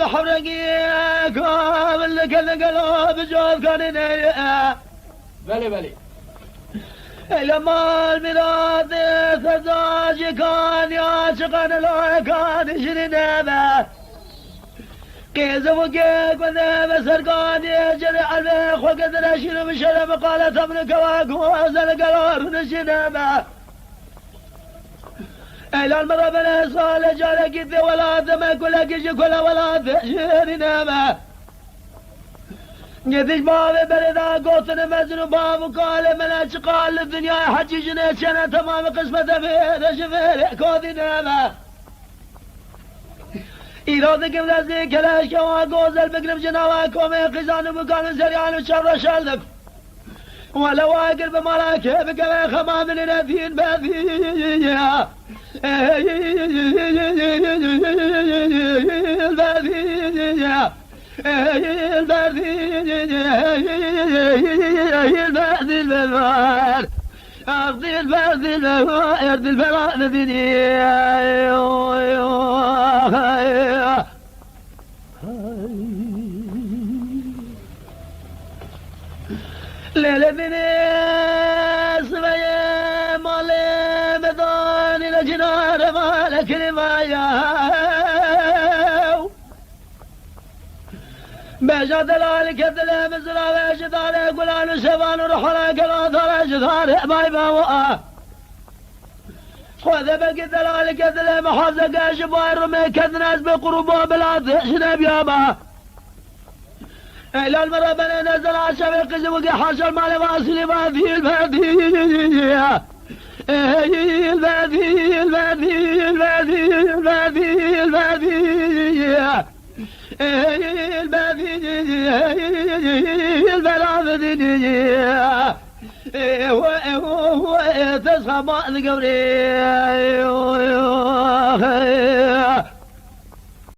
بحرقي كامل لك القلب جوف كان بلي بلي لما الميلاد تزاج كان يعشقن لو كان جنينه كيز وكيك وذيب سرقان يجري على وقد نشير بشرب قالت ابن كواك وزل قرار نشينه إلى المرة بلا صالة جالك إذي ولا دمك ولا كيش كلا ولا تشيري نامه يدش بابي بردا قوتنا مزن باب وقال ملاش قال الدنيا حجي جنيت شنا تمام قسمة فيه شفير كوذي نامه إيرادك بلازي كلاش كوا قوزل بقلب جناواك ومي قزان ومقال سريان وشر شلف ولا واقل بملاك بقى خمام من نفين بذية البذية البذي البذار أرضي البذي البذار أرضي البذار ليلة بنيس بيا مالي مداني لجنار مالك رمايا بيجا دلالك الدلي مزلا بيجا دالي قلان شبان رحنا قلان دالي جدار باي باوا خذ بقي دلالك الدلي محافظة شبان رمي كذناس بقربوا بلاد شنب يابا إلى المرة بنا نزل عشان القزم وقي حاشا المال واصل البادي البادي البادي البادي البادي البادي البادي البادي البادي هو تسخى بعض قبري